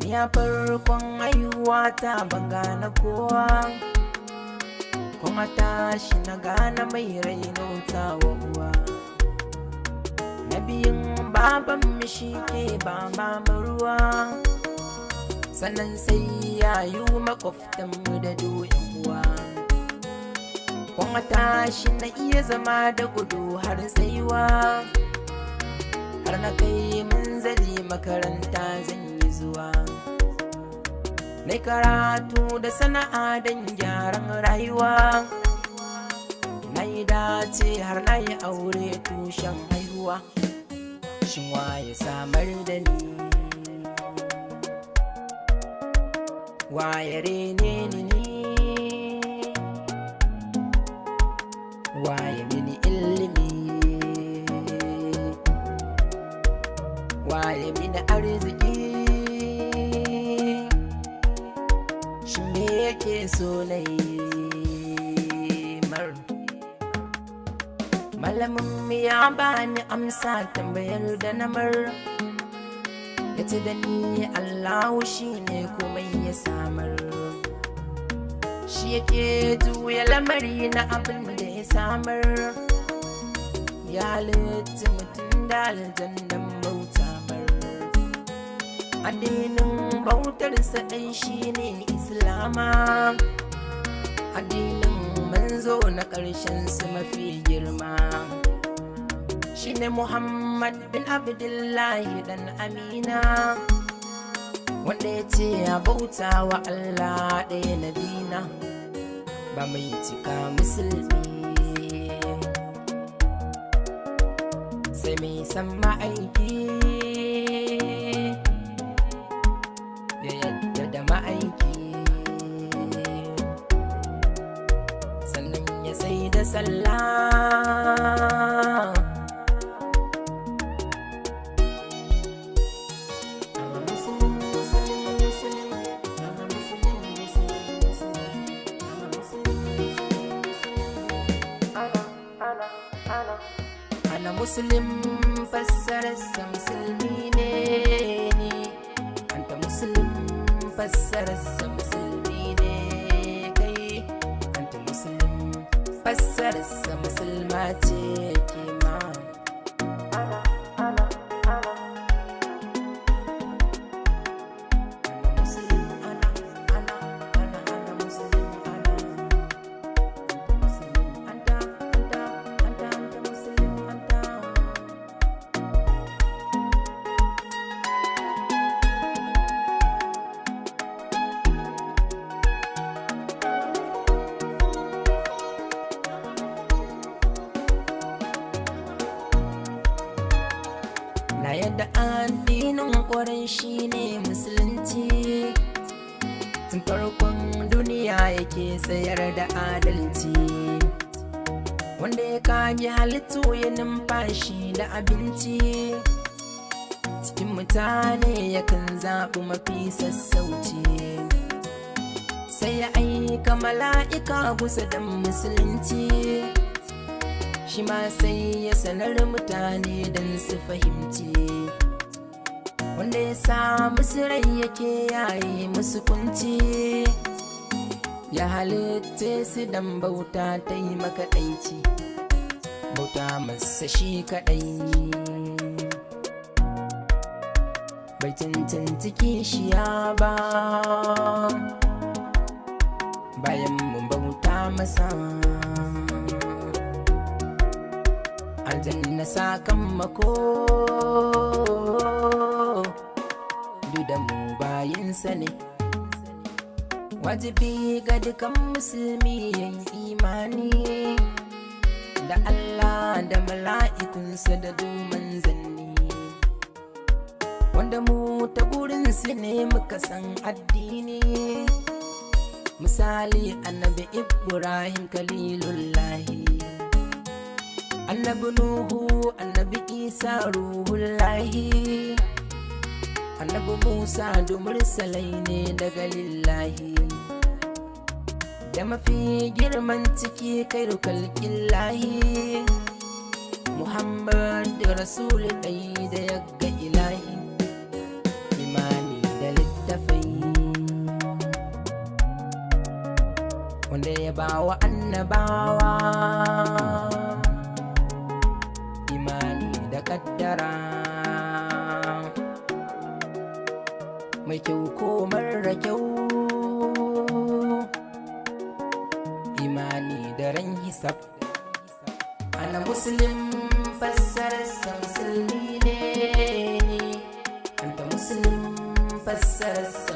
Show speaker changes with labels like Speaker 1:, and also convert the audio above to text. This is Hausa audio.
Speaker 1: Ni a farkon haihuwa ta ban gane kowa, kuma tashi na gane mai raino ta uwa. Na biyun baban mu shi ke ba mama ruwa, sannan sai yayu makwabtan mu da doyan uwa. Kuma tashi na iya zama da gudu har tsayuwa, har na kai munzali makaranta zan yi zuwa. Na karatu da sana'a don gyaran rayuwa, na yi dace har na yi aure tushen haihuwa. Shin waye samar da ni, waye rene ni, waye mini ilimi, waye mini arziki. Shin me yake so na yi mar? Malamin ya bani amsa tambayar da na mar, ya ce da ni Allahu shi ne komai ya samar. Shi yake juya lamari na abin da ya samar, ya halitta mutum da aljannan bauta mar. Addinin bautarsa ɗai shi ne Islama, addinin manzo na ƙarshen su mafi girma. Shi ne Muhammad bin Abdullahi dan Amina, wanda ya ce ya bauta wa Allah ɗaya nabina, ba mai cika musulmi sai mai san ma'aiki, ya yadda da ma'aiki, sannan ya sai da sallah. Ana Muslim fassararsa musulmi ne ni, anta Muslim fassararsa musulmi ne kai, anta Muslim fassararsa musulma ce ke ma. Na yadda addinin ƙwarai shi ne musulunci, tun farkon duniya yake tsayar da adalci, wanda ya kage halittu ya numfashi da abinci. Cikin mutane yakan zaɓi mafi sassauci, sai ya aika mala'ika kusa da musulunci. Shi ma sai ya sanar mutane don su fahimci, wanda ya sa musu rai yake yayi musu kunci. Ya halitta su dan bauta ta yi makaɗaici, bauta masa shi kaɗai, bai cancanci kishiya ba, bayan mun bauta masa. Aljanna sakamako duk da mu bayinsa ne, wajibi ga dukan musulmi yayin imani da Allah da mala'ikunsa da duman zanni, wanda mu ta burinsu ne muka san addini, misali annabi Ibrahim kalilullahi, annabi Nuhu, annabi Isa ruhullahi, annabi Musa mursalai ne daga lillahi, da mafi girman ciki kairu kalkillahi, Muhammad Rasul ɗai da yagga ilahi, imani da littafai wanda ya bawa annabawa, imani da kaddara mai kyau ko mara kyau, imani da ran hisab. Ana muslim fassararsa musulmi ne, anta muslim fassararsa